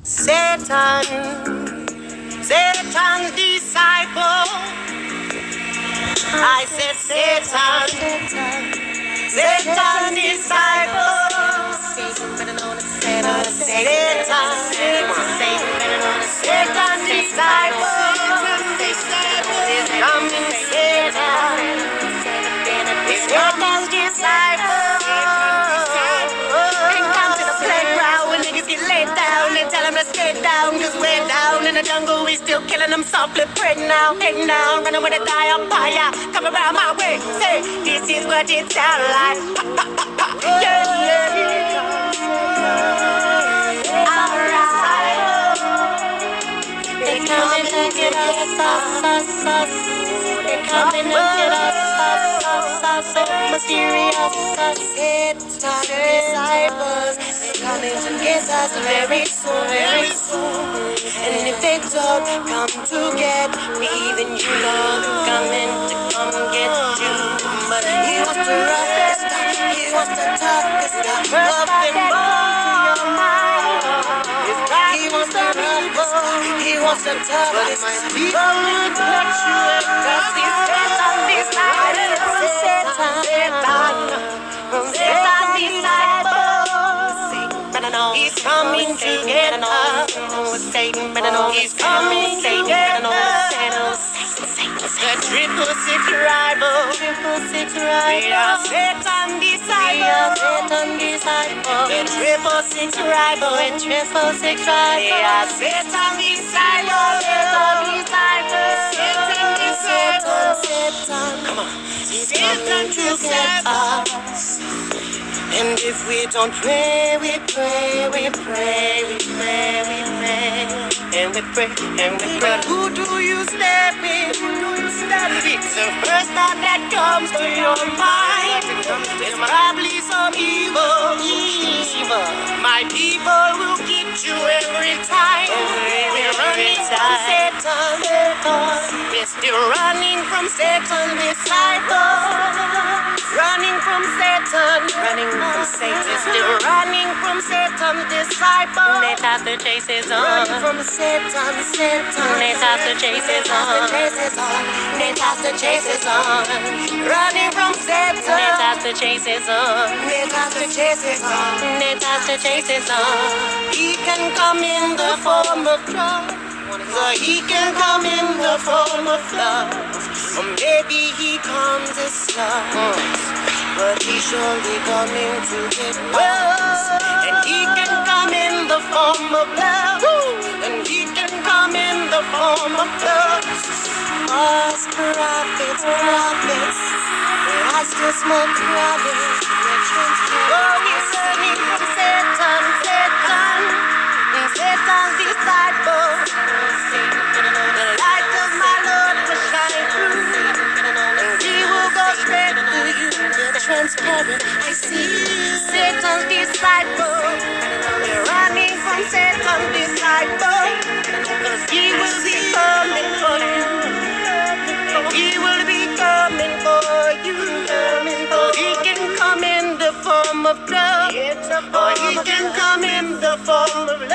Satan, Satan's disciple. I said Satan, Satan's disciple. Satan, better known as Satan. Satan's disciple. Is coming, Satan. Satan's disciple. Let's get down, cause we're down in the jungle. We still killing them softly. Pray now, head now, running with a die up fire. Come around my way, say, this is what it sound like. Pa, pa, pa, pa. Yeah, yeah, yeah. Alright. They coming to get us. They coming to get us. So mysterious. Satan's disciples. Coming to get us very soon, very soon. And if they don't come to get me, then you know they're coming to come get you. But he was the roughest, he was the toughest, of them all. He was the roughest, he was the toughest. But people will put you in, cause he's Satan, Satan, disciple. He's coming to get us. Satan, better know he's coming to get us. The 666 rival. We are Satan disciples. The 666 rival. We are Satan disciples. Satan. Come on. Satan to get us. And if we don't pray, we pray, we pray, we pray, we pray, and we pray, and we pray. But who do you step in? The first thought that comes to your mind is probably some evil. My people will get you every time. We're running from Satan. We're still running from Satan's disciples. Running from Satan, we're still running from Satan's disciples. They toss the chases on. Running from Satan. They toss the chases on. They toss the chases on. Running from Satan. They toss the chases on. They toss the chases on. They toss the chases on. He can come in the form of drugs. So he can come in the form of floods. Or maybe he comes as slugs. But he's surely coming to get us. And he can come in the form of love. And he can come in the form of love. Us prophets. I still smoke rabbits. Oh, he's running from Satan. Satan's disciples. The light of my Lord will shine through. And he will go straight to you. Transparent, I see Satan's disciples. We're running from Satan's disciples. Cause he will be coming for you. He will be coming for you. Or he can come in the form of love. Or he can come in the form of love.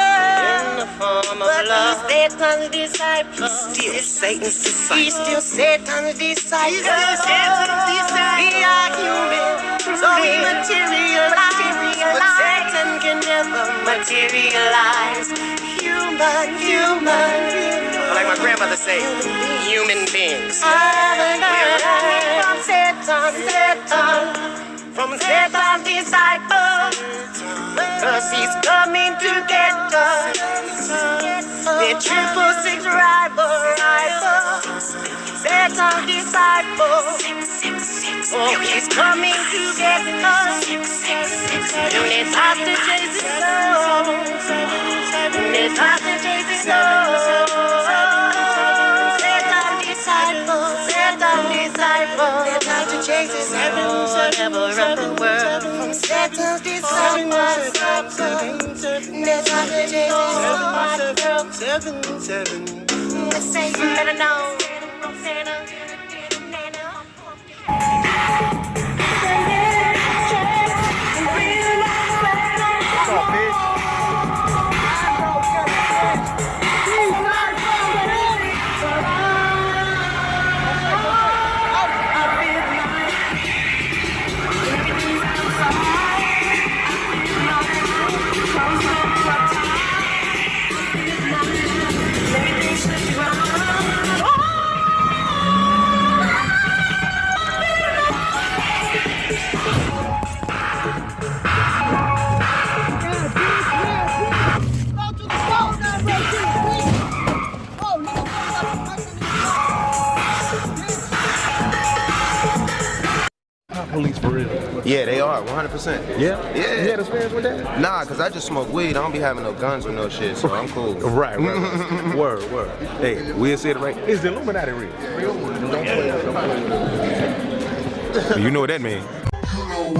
But he's Satan's disciple. He's still Satan's disciple. He's still Satan's disciple. We are human, so we materialize. But Satan can never materialize. Human. Like my grandmother say, human beings. We're running from Satan. From Satan's disciples. Cause he's coming to get us. The 666 rival. Satan's disciples. Oh, he's coming to get us. And it's hard to chase his soul. And it's hard to chase his soul. Satan's disciples. They're trying to chase his soul. Never run the world from Satan's disciples. They're trying to chase his soul. Let's say you better know. What's up, bitch? Yeah, they are, 100%. Yeah? Yeah. You had experience with that? Nah, cause I just smoke weed. I don't be having no guns or no shit, so I'm cool. Right. Word. Hey, we'll say it right. It's the Illuminati real. Don't play with You know what that means. Hold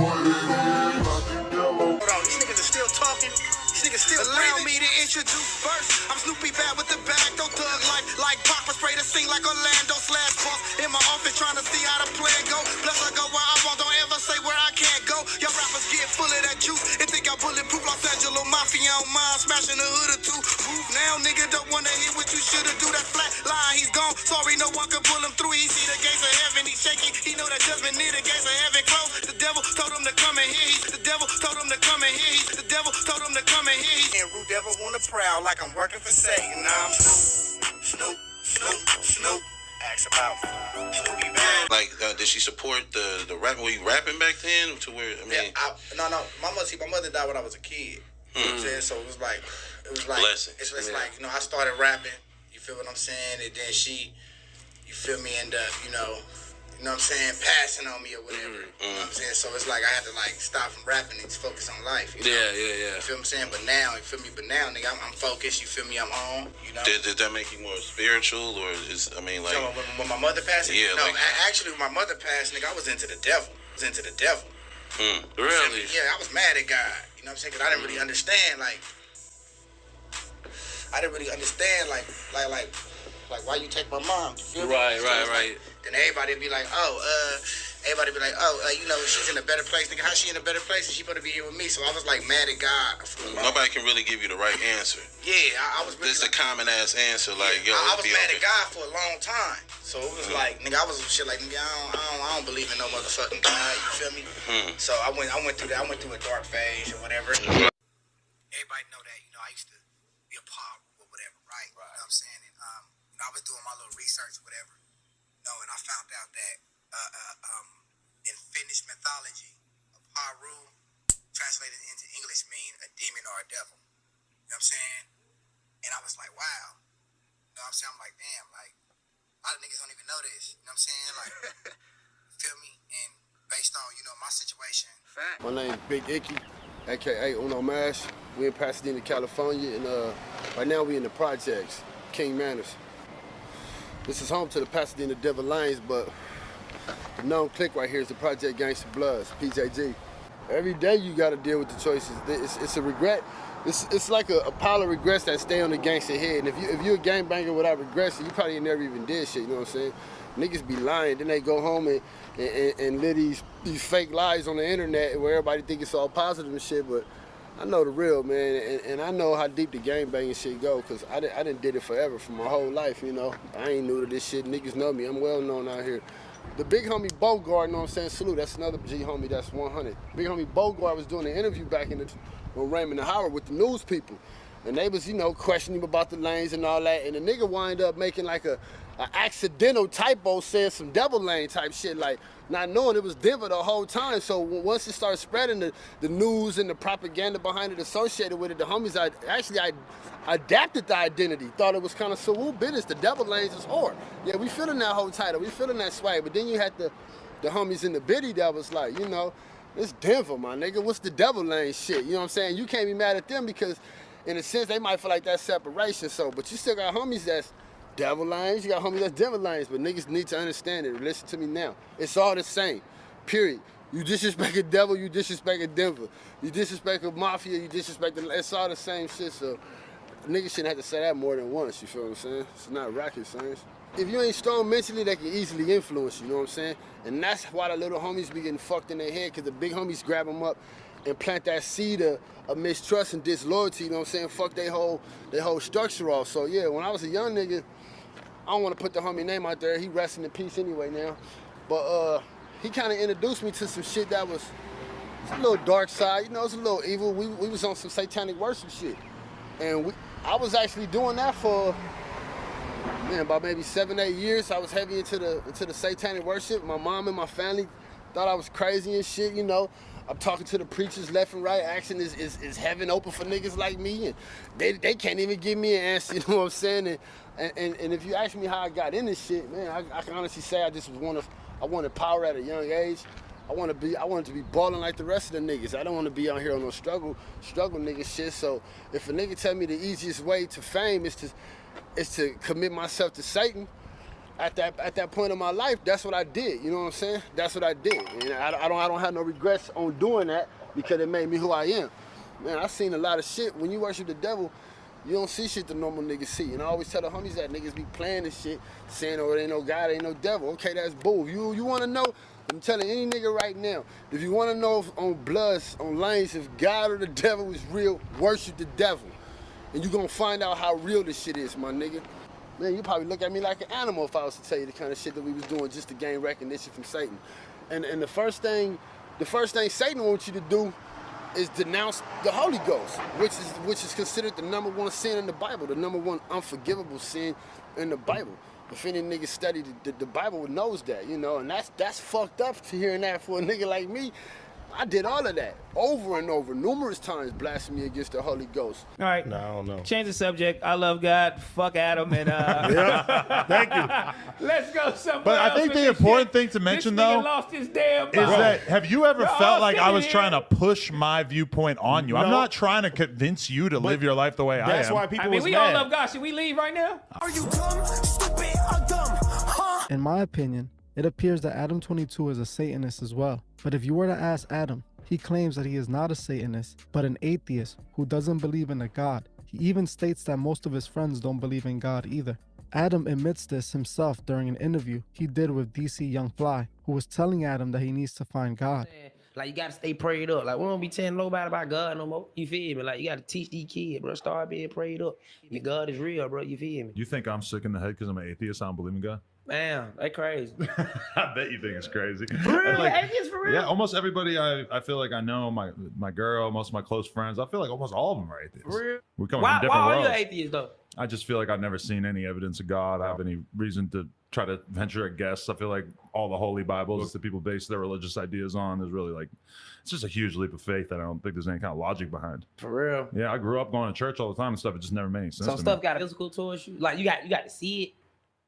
on, these niggas are still talking. These niggas still Allow me to introduce first. I'm Snoopy bad with the bag, don't thug like Pop spray to sing like Orlando / boss. In my office trying to see how the plan go. Plus I go where I want, don't ever say where I can't go. Y'all rappers get full of that juice and think I'm bulletproof. Los Angeles Mafia on mine, smashing the hood or two. Move now, nigga, don't wanna hear what you shoulda do. That flat line, he's gone. Sorry, no one could pull him through. He see the gates of heaven, he's shaking. He know that judgment near the gates of heaven close. The devil told him to come and hear. The devil told him to come and hear. The devil told him to come and hear. And Root Devil wanna prowl like I'm working for Satan. Now I'm Snoop. Ask about Snoopy bad. Like, did she support the rap? Were you rapping back then? To where I mean, no. My mother died when I was a kid. You know what I'm saying? So it was like blessings. It's like, you know, I started rapping. You feel what I'm saying? And then she, you feel me, end up, you know what I'm saying, passing on me or whatever. You know what I'm saying? So it's like I had to like stop from rapping and just focus on life. You know? Yeah. You feel what I'm saying? But now, you feel me? But now, nigga, I'm focused. You feel me? I'm on. You know. Did that make you more spiritual, or is like? So when my mother passed, yeah, no, like, actually, when my mother passed, nigga, I was into the devil. Really? Yeah, I was mad at God. You know what I'm saying? Because I didn't really understand, like why you take my mom? You feel me? Right. Then everybody be like, you know, she's in a better place. Nigga, how she in a better place? And she supposed to be here with me. So I was like mad at God. Nobody can really give you the right answer. Yeah, I was really. This is a common ass answer. Like, yo, I was mad okay. at God for a long time. So it was like, nigga, I was shit like, nigga, I don't believe in no motherfucking God. You feel me? So I went through that. I went through a dark phase or whatever. Everybody know that, you know, I used to be a part or whatever, right? You know what I'm saying? And you know, I was doing my little research or whatever. No, and I found out that in Finnish mythology, a paru translated into English mean a demon or a devil. You know what I'm saying? And I was like, wow. You know what I'm saying? I'm like, damn, like, a lot of niggas don't even know this. You know what I'm saying? Like, feel me? And based on, you know, my situation. My name is Big Icky, a.k.a. Uno Mash. We in Pasadena, California, and right now we in the projects, King Manors. This is home to the Pasadena Devil Lanes, but the known clique right here is the Project Gangsta Bloods, PJG. Every day you gotta deal with the choices. It's a regret. It's like a pile of regrets that stay on the gangster head. And if you're a gangbanger without regrets, you probably never even did shit, you know what I'm saying? Niggas be lying, then they go home and live these fake lies on the internet where everybody think it's all positive and shit, but I know the real, man, and I know how deep the gangbanging shit go, because I done did it forever, for my whole life, you know? I ain't new to this shit, niggas know me, I'm well known out here. The big homie Bogart, you know what I'm saying, salute, that's another G homie, that's 100. Big homie Bogart was doing an interview back on Raymond and Howard with the news people. And they was, you know, questioning him about the lanes and all that. And the nigga wind up making like a accidental typo, saying some devil lane type shit, like not knowing it was Denver the whole time. So once it started spreading, the news and the propaganda behind it associated with it, the homies, I adapted the identity. Thought it was kind of so business. The devil lanes is hard. Yeah, we feeling that whole title. We feeling that swag. But then you had the homies in the biddy that was like, you know, it's Denver, my nigga. What's the devil lane shit? You know what I'm saying? You can't be mad at them because in a sense, they might feel like that's separation, but you still got homies that's devil lanes, you got homies that's devil lanes, but niggas need to understand it. Listen to me now. It's all the same, period. You disrespect a devil, you disrespect a Denver. You disrespect a mafia, you disrespect it's all the same shit, so niggas shouldn't have to say that more than once, you feel what I'm saying? It's not rocket science. If you ain't strong mentally, they can easily influence you, you know what I'm saying? And that's why the little homies be getting fucked in their head, because the big homies grab them up and plant that seed of mistrust and disloyalty, you know what I'm saying? Fuck they whole structure off. So yeah, when I was a young nigga, I don't want to put the homie name out there. He resting in peace anyway now. But he kind of introduced me to some shit that was a little dark side, you know, it's a little evil. We was on some satanic worship shit. And I was actually doing that for, man, about maybe 7-8 years. I was heavy into the satanic worship. My mom and my family thought I was crazy and shit, you know. I'm talking to the preachers left and right, asking is heaven open for niggas like me? And they can't even give me an answer, you know what I'm saying? And if you ask me how I got in this shit, man, I can honestly say I wanted power at a young age. I I wanted to be balling like the rest of the niggas. I don't want to be out here on no struggle nigga shit. So if a nigga tell me the easiest way to fame is to commit myself to Satan, at that point in my life, that's what I did. You know what I'm saying? That's what I did, and I don't have no regrets on doing that because it made me who I am. Man, I've seen a lot of shit. When you worship the devil, you don't see shit the normal niggas see. And I always tell the homies that niggas be playing this shit, saying, oh, there ain't no God, there ain't no devil. Okay, that's bull. You want to know? I'm telling any nigga right now, if you want to know on Bloods, on Lanes, if God or the devil is real, worship the devil. And you going to find out how real this shit is, my nigga. Man, you probably look at me like an animal if I was to tell you the kind of shit that we was doing just to gain recognition from Satan. And the first thing Satan wants you to do is denounce the Holy Ghost, which is considered the #1 sin in the Bible, the #1 unforgivable sin in the Bible. If any nigga studied the Bible knows that, you know, and that's fucked up to hearing that for a nigga like me. I did all of that over and over, numerous times, blasphemy against the Holy Ghost. All right. No, I don't know. Change the subject. I love God. Fuck Adam. And Yeah, thank you. let's go somewhere. But I think the important thing to mention, this nigga though, lost his damn is mind. that have you ever We're all felt like I sitting was here. trying to push my viewpoint on you? I'm No. not trying to convince you to live your life the way I am. That's why people I mean, was we mad. all love God. Should we leave right now? Are you dumb, stupid, or dumb? Huh? In my opinion, it appears that Adam 22 is a Satanist as well. But if you were to ask Adam, he claims that he is not a Satanist, but an atheist who doesn't believe in a God. He even states that most of his friends don't believe in God either. Adam admits this himself during an interview he did with DC Young Fly, who was telling Adam that he needs to find God. Like, you gotta stay prayed up. Like, we don't be telling nobody about God no more. You feel me? Like, you gotta teach these kids, bro. Start being prayed up. Your God is real, bro. You feel me? You think I'm sick in the head because I'm an atheist? I don't believe in God? Man, they crazy. I bet you think it's crazy. For real? Like, Atheists for real? yeah, almost everybody I feel like I know, my girl, most of my close friends, I feel like almost all of them are atheists. For real? We come Why from different are you worlds. atheists, though? I just feel like I've never seen any evidence of God. I have any reason to try to venture a guess. I feel like all the holy Bibles that people base their religious ideas on is really like, it's just a huge leap of faith that I don't think there's any kind of logic behind. For real? Yeah, I grew up going to church all the time and stuff. It just never made any sense Some to stuff me. got a physical towards you. Like, you got to see it.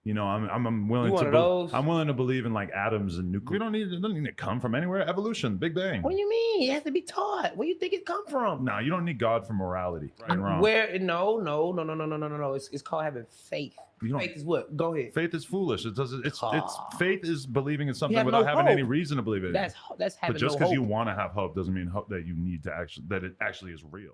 You know, I'm willing You one to of those? I'm willing to believe in like atoms and nuclear. It doesn't need to come from anywhere. Evolution, Big Bang. What do you mean? It has to be taught. Where you think it come from? No, you don't need God for morality. Right and wrong. Where? No. It's called having faith. You don't- Faith is what? Go ahead. Faith is foolish. It doesn't. It's faith is believing in something have without no having hope. any reason to believe it. That's having But just no because hope. you want to have hope doesn't mean hope that you need to actually that it actually is real.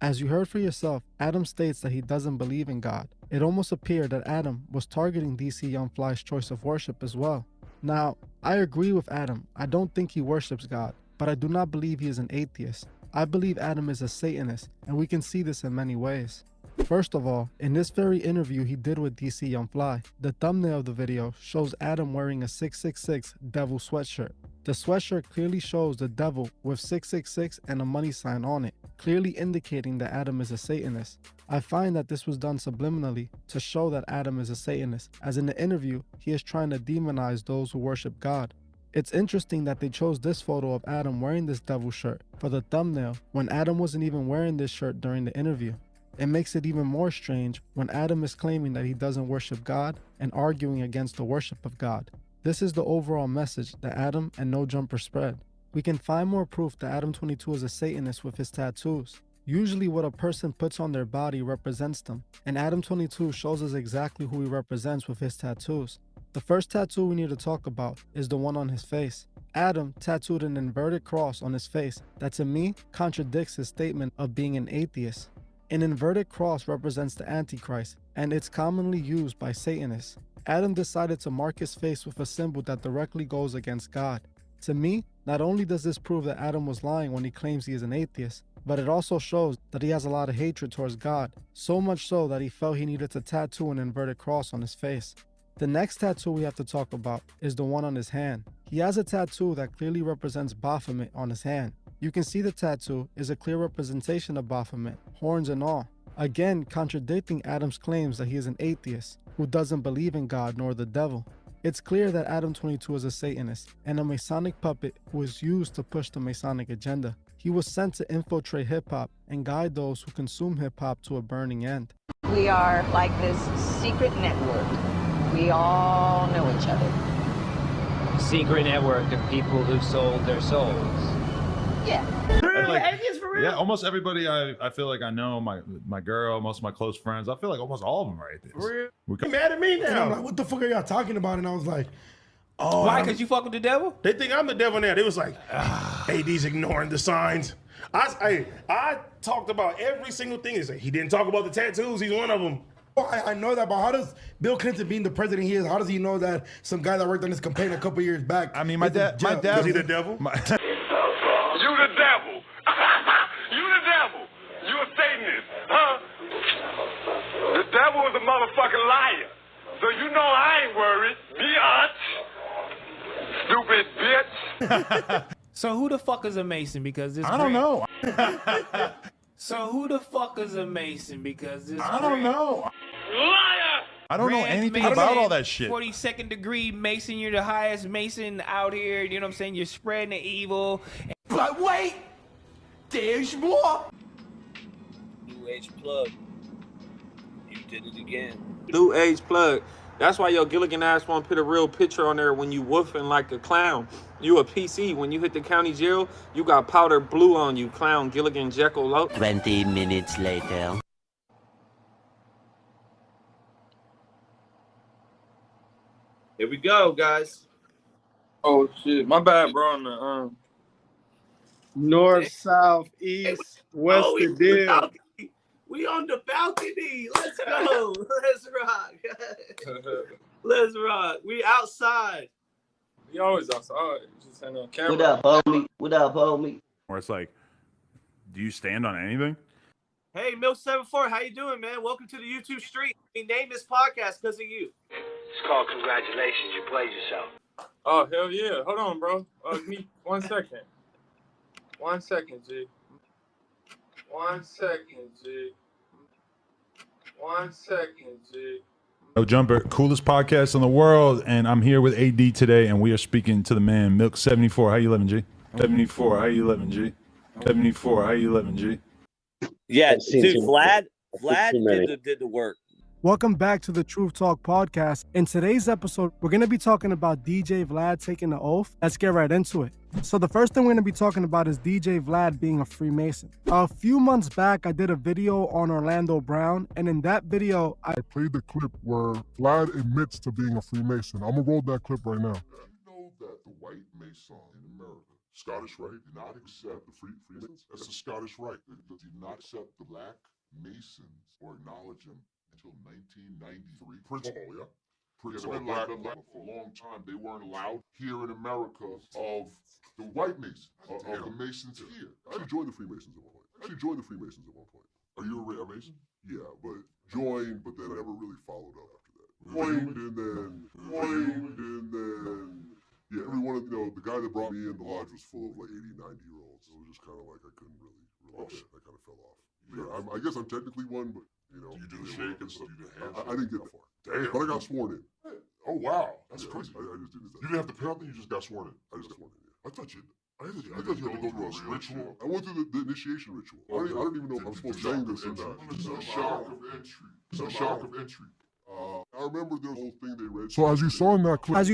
As you heard for yourself, Adam states that he doesn't believe in God. It almost appeared that Adam was targeting DC Young Fly's choice of worship as well. Now, I agree with Adam. I don't think he worships God, but I do not believe he is an atheist. I believe Adam is a Satanist, and we can see this in many ways. First of all, in this very interview he did with DC Young Fly, the thumbnail of the video shows Adam wearing a 666 devil sweatshirt. The sweatshirt clearly shows the devil with 666 and a money sign on it, clearly indicating that Adam is a Satanist. I find that this was done subliminally to show that Adam is a Satanist, as in the interview he is trying to demonize those who worship God. It's interesting that they chose this photo of Adam wearing this devil shirt for the thumbnail when Adam wasn't even wearing this shirt during the interview. It makes it even more strange when Adam is claiming that he doesn't worship God and arguing against the worship of God. This is the overall message that Adam and No Jumper spread. We can find more proof that Adam 22 is a Satanist with his tattoos. Usually what a person puts on their body represents them, and Adam 22 shows us exactly who he represents with his tattoos. The first tattoo we need to talk about is the one on his face. Adam tattooed an inverted cross on his face that to me contradicts his statement of being an atheist. An inverted cross represents the Antichrist, and it's commonly used by Satanists. Adam decided to mark his face with a symbol that directly goes against God. To me, not only does this prove that Adam was lying when he claims he is an atheist, but it also shows that he has a lot of hatred towards God, so much so that he felt he needed to tattoo an inverted cross on his face. The next tattoo we have to talk about is the one on his hand. He has a tattoo that clearly represents Baphomet on his hand. You can see the tattoo is a clear representation of Baphomet, horns and all. Again, contradicting Adam's claims that he is an atheist who doesn't believe in God nor the devil. It's clear that Adam 22 is a Satanist and a Masonic puppet who is used to push the Masonic agenda. He was sent to infiltrate hip-hop and guide those who consume hip-hop to a burning end. We are like this secret network. We all know each other. secret network of people who sold their souls. Yeah. Like, Atheist for real? yeah, almost everybody I feel like I know, my girl, most of my close friends, I feel like almost all of them are atheists. For real? We You mad at me now? And I'm like, what the fuck are y'all talking about? And I was like, oh. Why? Because you fuck with the devil? They think I'm the devil now. They was like, AD's ignoring the signs. I talked about every single thing. He didn't talk about the tattoos. He's one of them. I know that, but how does Bill Clinton, being the president he is, how does he know that some guy that worked on this campaign a couple years back? I mean, my dad. Is he the devil? You the devil. You the devil. You a Satanist, huh? The devil is a motherfucking liar. So you know I ain't worried. Bitch. Stupid bitch. So who the fuck is a Mason? Because this I don't know. So who the fuck is a Mason? Because this I don't know. Liar. I don't know anything about all that shit. 42nd degree Mason, you're the highest Mason out here. You know what I'm saying? You're spreading the evil. But wait, there's more. New Age plug. You did it again. New Age plug. That's why your Gilligan ass won't put a real picture on there when you woofing like a clown. You a PC. When you hit the county jail, you got powder blue on you, clown Gilligan Jekyll Low. 20 minutes later. Here we go, guys. Oh shit, my bad, bro. On the North, south, east, west of deal. We on the balcony. Let's go. Let's rock. Let's rock. We outside. We always outside. Just ain't on camera. What up, homie? What up, homie? Where it's like, do you stand on anything? Hey, Milk74, how you doing, man? Welcome to the YouTube street. We named this podcast because of you. It's called congratulations. You played yourself. Oh, hell yeah. Hold on, bro. Give me 1 second. 1 second, G. 1 second, G. 1 second, G. No Jumper, coolest podcast in the world, and I'm here with AD today, and we are speaking to the man, Milk74. How you living, G? 74, how you living, G? 74, how you living, G? Yeah, dude, Vlad did the work. Welcome back to the Truth Talk podcast. In today's episode, we're going to be talking about DJ Vlad taking the oath. Let's get right into it. So the first thing we're going to be talking about is DJ Vlad being a Freemason. A few months back, I did a video on Orlando Brown, and in that video, I played the clip where Vlad admits to being a Freemason. I'm going to roll that clip right now. You know that the white Mason in America, Scottish Rite, did not accept the Freemasons. That's the Scottish Rite. They did not accept the black Masons or acknowledge them until 1993. Principle, yeah? Principle. Black for a long time. They weren't allowed here in America of the white Masons, of the Masons here. I joined the Freemasons at one point. Are you a Mason? Yeah, but joined, but then never really followed up after that. Joined and then, yeah, everyone, the guy that brought me in the lodge was full of like 80, 90-year-olds. So it was just kind of like I couldn't really relate. I kind of fell off. Yeah, I guess I'm technically one, but you do the shake and stuff. You do the handshake. I didn't get that far. Damn. But I got sworn in. Oh wow, that's crazy. I just did that. You didn't have to pay nothing. You just got sworn in. I just got sworn in. Yeah. I thought you had to go through a ritual. I went through the initiation ritual. I don't even know if I'm supposed to say this or not. It's a shock of entry. It's a shock of entry. I remember there was a whole thing they read. So as you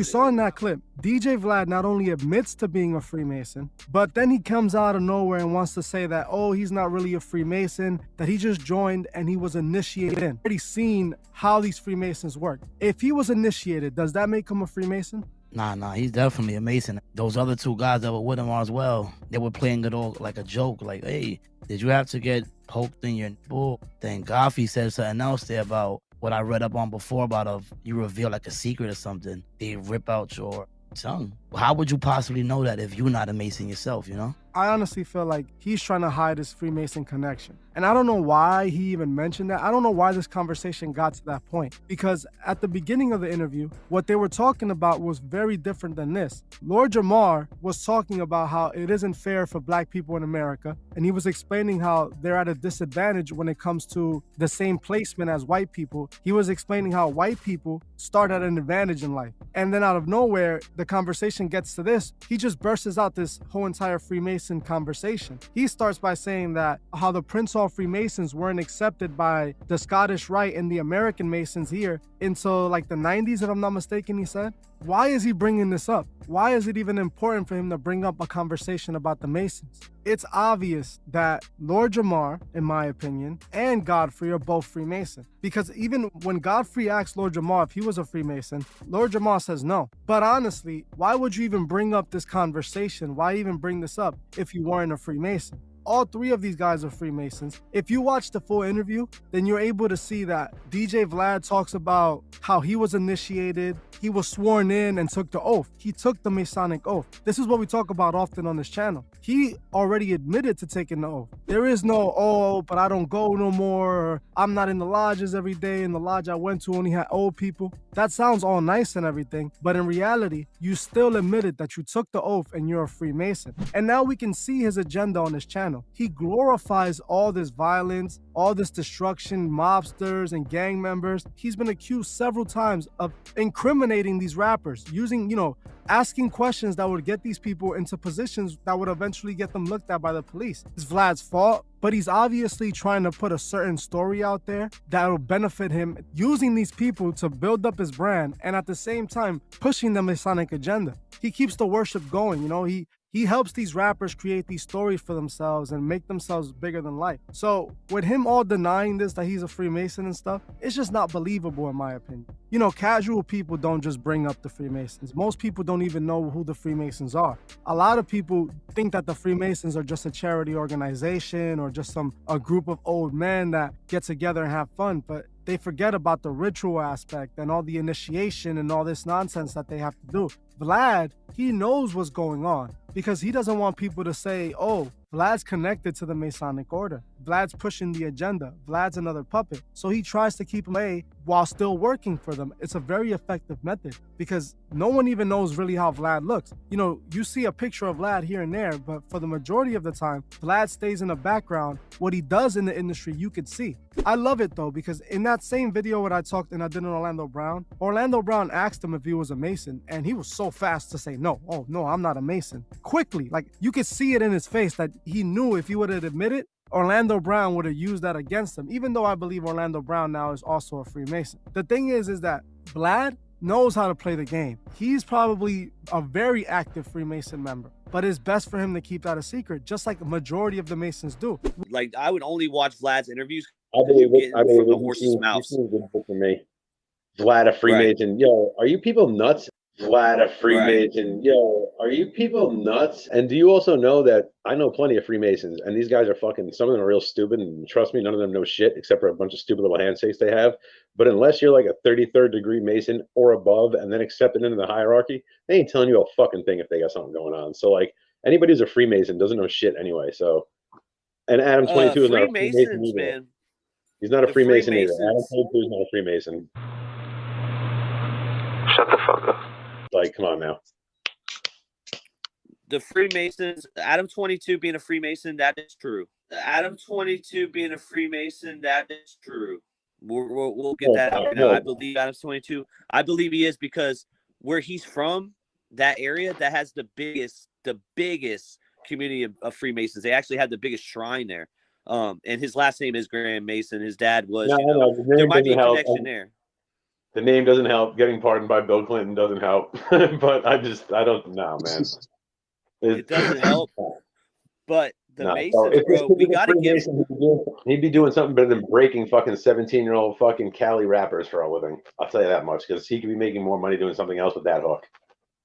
saw in that clip, DJ Vlad not only admits to being a Freemason, but then he comes out of nowhere and wants to say that, oh, he's not really a Freemason, that he just joined and he was initiated in. Already seen how these Freemasons work. If he was initiated, does that make him a Freemason? Nah, he's definitely a Mason. Those other two guys that were with him as well, they were playing it all like a joke. Like, hey, did you have to get poked in your bull? Then Goffy said something else there about what I read up on before about you reveal like a secret or something, they rip out your tongue. How would you possibly know that if you're not a Mason yourself, you know? I honestly feel like he's trying to hide his Freemason connection. And I don't know why he even mentioned that. I don't know why this conversation got to that point. Because at the beginning of the interview, what they were talking about was very different than this. Lord Jamar was talking about how it isn't fair for black people in America. And he was explaining how they're at a disadvantage when it comes to the same placement as white people. He was explaining how white people start at an advantage in life. And then out of nowhere, the conversation gets to this. He just bursts out this whole entire Freemason conversation. He starts by saying that how the Prince Hall Freemasons weren't accepted by the Scottish Rite and the American Masons here until like the 90s, if I'm not mistaken, he said. Why is he bringing this up? Why is it even important for him to bring up a conversation about the Masons? It's obvious that Lord Jamar, in my opinion, and Godfrey are both Freemason. Because even when Godfrey asked Lord Jamar if he was a Freemason, Lord Jamar says no. But honestly, why would you even bring up this conversation? Why even bring this up if you weren't a Freemason? All three of these guys are Freemasons. If you watch the full interview, then you're able to see that DJ Vlad talks about how he was initiated, he was sworn in and took the oath. He took the Masonic oath. This is what we talk about often on this channel. He already admitted to taking the oath. There is no, oh, but I don't go no more, or I'm not in the lodges every day, and the lodge I went to only had old people. That sounds all nice and everything, but in reality, you still admitted that you took the oath and you're a Freemason. And now we can see his agenda on his channel. He glorifies all this violence, all this destruction, mobsters and gang members. He's been accused several times of incriminating these rappers, using, asking questions that would get these people into positions that would eventually get them looked at by the police. It's Vlad's fault, but he's obviously trying to put a certain story out there that will benefit him, using these people to build up his brand and at the same time pushing the Masonic agenda. He keeps the worship going, He helps these rappers create these stories for themselves and make themselves bigger than life. So with him all denying this, that he's a Freemason and stuff, it's just not believable in my opinion. Casual people don't just bring up the Freemasons. Most people don't even know who the Freemasons are. A lot of people think that the Freemasons are just a charity organization or just a group of old men that get together and have fun, but they forget about the ritual aspect and all the initiation and all this nonsense that they have to do. Vlad, he knows what's going on because he doesn't want people to say, oh, Vlad's connected to the Masonic order. Vlad's pushing the agenda. Vlad's another puppet. So he tries to keep them away while still working for them. It's a very effective method because no one even knows really how Vlad looks. You see a picture of Vlad here and there, but for the majority of the time, Vlad stays in the background. What he does in the industry, you could see. I love it though, because in that same video when I did on Orlando Brown asked him if he was a Mason, and he was so fast to say, no, oh no, I'm not a Mason. Quickly, like you could see it in his face that he knew if he would have admitted, Orlando Brown would have used that against him, even though I believe Orlando Brown now is also a Freemason. The thing is that Vlad knows how to play the game. He's probably a very active Freemason member, but it's best for him to keep that a secret, just like a majority of the Masons do. Like, I would only watch Vlad's interviews. I believe from the horse's mouth. For me. Vlad a Freemason. Right. Yo, are you people nuts? Vlad a Freemason. Right. Yo, are you people nuts? And do you also know that I know plenty of Freemasons, and these guys are fucking, some of them are real stupid, and trust me, none of them know shit except for a bunch of stupid little handshakes they have. But unless you're like a 33rd degree Mason or above and then accepted into the hierarchy, they ain't telling you a fucking thing if they got something going on. So like, anybody who's a Freemason doesn't know shit anyway. So, and Adam 22 is not a Freemason either. Man. He's not a Freemason either. Adam 22 is not a Freemason. Shut the fuck up. Like, come on now. The Freemasons, Adam 22 being a Freemason, that is true. Adam 22 being a Freemason, that is true. We'll get that out now. I believe Adam 22. I believe he is because where he's from, that area that has the biggest community of Freemasons. They actually had the biggest shrine there. And his last name is Graham Mason. His dad was. There might be a connection there. The name doesn't help. Getting pardoned by Bill Clinton doesn't help. But I don't know, man. It doesn't help. But the Masons, bro, we got to give. He'd be doing something better than breaking fucking 17-year-old fucking Cali rappers for a living. I'll tell you that much, because he could be making more money doing something else with that hook.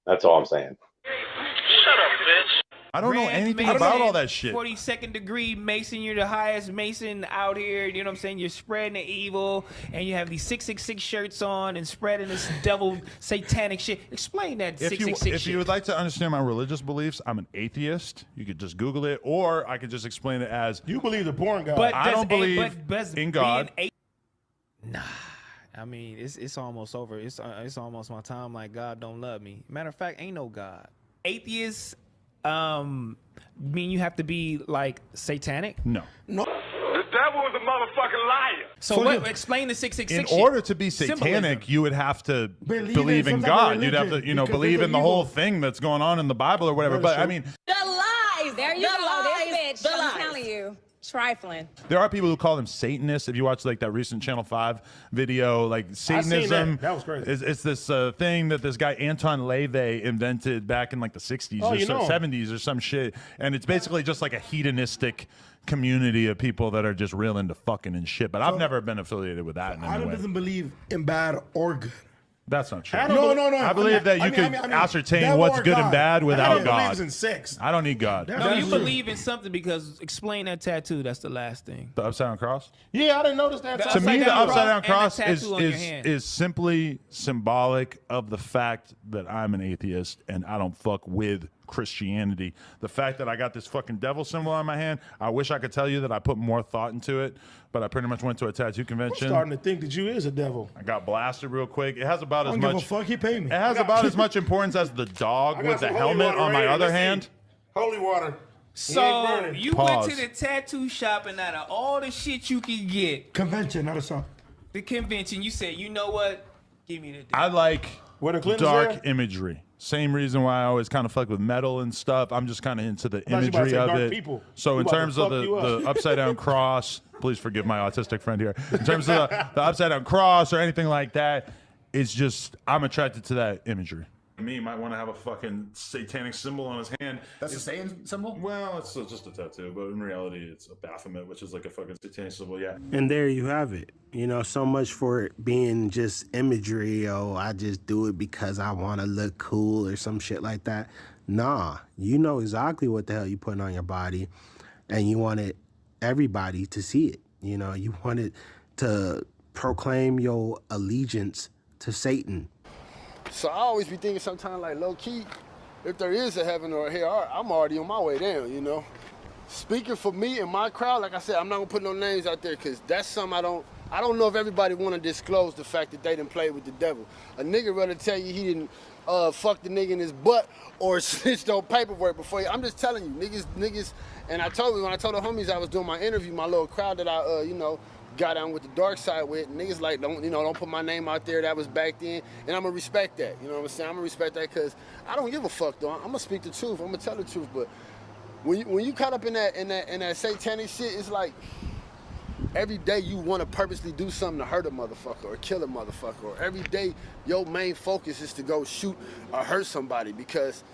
That's all I'm saying. Shut up, bitch. I don't know anything about all that shit. 42nd degree Mason, you're the highest Mason out here. You know what I'm saying? You're spreading the evil, and you have these 666 shirts on and spreading this devil satanic shit. Explain that 666 shit. If you would like to understand my religious beliefs, I'm an atheist. You could just Google it, or I could just explain it as you believe the porn God. But I don't believe in God. Nah. I mean, it's almost over. It's almost my time. Like, God don't love me. Matter of fact, ain't no God. Atheists mean you have to be like satanic? No. The devil is a motherfucking liar. So explain the 666 in order to be satanic, you would have to believe in God. You'd have to, believe in the whole thing that's going on in the Bible or whatever. But I mean, the lies. There you go, this bitch. I'm telling you. Trifling. There are people who call them Satanists. If you watch like that recent Channel 5 video, like Satanism, that was crazy. It's this thing that this guy Anton LaVey invented back in like the 60s or 70s or some shit, and it's basically just like a hedonistic community of people that are just real into fucking and shit. But I've never been affiliated with that in any Adam way. doesn't believe in bad or good. That's not true. No. I believe that you can ascertain what's good and bad without Adam God. believes in sex. I don't need God. No, you believe in something because explain that tattoo. That's the last thing. The upside down cross? Yeah, I didn't notice that. To me, the upside down and the cross tattoo on your hand. is simply symbolic of the fact that I'm an atheist and I don't fuck with Christianity. The fact that I got this fucking devil symbol on my hand, I wish I could tell you that I put more thought into it, but I pretty much went to a tattoo convention. I'm starting to think that you is a devil. I got blasted real quick. It has about I as don't give much. a fuck. He paid me. It has about as much importance as the dog with the helmet on my other hand. Holy water. So you went to the tattoo shop, and out of all the shit you could get, convention, not a song. The convention, you said, you know what? Give me the. I like Where the Clintons dark there? imagery. Same reason why I always kind of fuck with metal and stuff. I'm just kind of into the thought you about to imagery say of dark it. people. So We in about to terms of fuck you up. the upside down cross, please forgive my autistic friend here. In terms of the upside down cross or anything like that, it's just I'm attracted to that imagery. Me might want to have a fucking satanic symbol on his hand. That's a Satan symbol? Well, it's just a tattoo, but in reality, it's a Baphomet, which is like a fucking satanic symbol. Yeah. And there you have it. You know, so much for it being just imagery. Oh, I just do it because I want to look cool or some shit like that. Nah, you know exactly what the hell you're putting on your body, and you wanted everybody to see it. You know, you wanted to proclaim your allegiance to Satan. So I always be thinking sometimes like low key, if there is a heaven or a hell, I'm already on my way down, you know. Speaking for me and my crowd, like I said, I'm not gonna put no names out there because that's something I don't know if everybody wanna disclose the fact that they didn't play with the devil. A nigga rather tell you he didn't fuck the nigga in his butt or snitched on paperwork before you. I'm just telling you, niggas, and when I told the homies I was doing my interview, my little crowd that I, got down with the dark side with, niggas like, don't put my name out there, that was back then, and I'm gonna respect that, you know what I'm saying? I'm gonna respect that because I don't give a fuck though, I'm gonna speak the truth, I'm gonna tell the truth, but when you caught up in that satanic shit, it's like, every day you wanna purposely do something to hurt a motherfucker or kill a motherfucker, or every day your main focus is to go shoot or hurt somebody because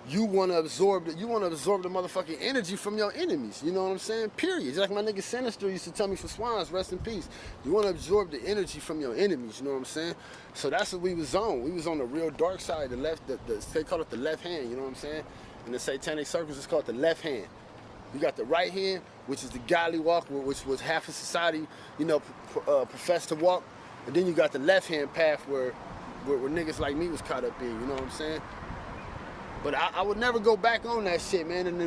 you want to absorb the motherfucking energy from your enemies. You know what I'm saying? Period. Just like my nigga Sinister used to tell me for Swans, rest in peace. You want to absorb the energy from your enemies. You know what I'm saying? So that's what we was on. We was on the real dark side, the left. They call it the left hand. You know what I'm saying? In the satanic circles, it's called the left hand. You got the right hand, which is the godly walk, which was half of society, professed to walk, and then you got the left hand path where niggas like me was caught up in. You know what I'm saying? But I would never go back on that shit, man. And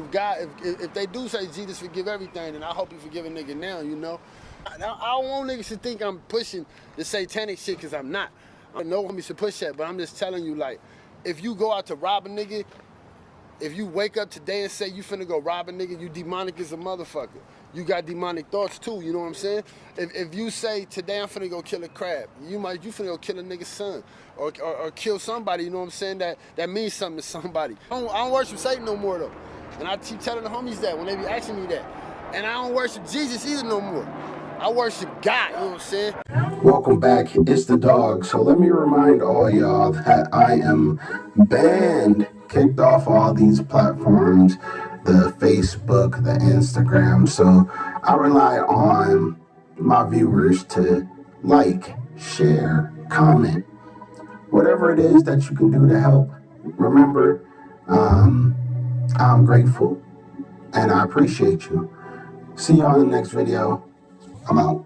if they do say Jesus forgive everything, then I hope he forgive a nigga now, you know? I don't want niggas to think I'm pushing the satanic shit, because I'm not. I know homies should push that, but I'm just telling you, like, if you go out to rob a nigga, if you wake up today and say you finna go rob a nigga, you demonic as a motherfucker. You got demonic thoughts too, you know what I'm saying? If you say today I'm finna go kill a crab, you finna go kill a nigga's son or kill somebody, you know what I'm saying? That means something to somebody. I don't worship Satan no more though. And I keep telling the homies that when they be asking me that. And I don't worship Jesus either no more. I worship God, you know what I'm saying? Welcome back, it's the dog. So let me remind all y'all that I am banned, kicked off all these platforms, the Facebook, the Instagram. So I rely on my viewers to like, share, comment, whatever it is that you can do to help. Remember, I'm grateful and I appreciate you. See you on the next video. I'm out.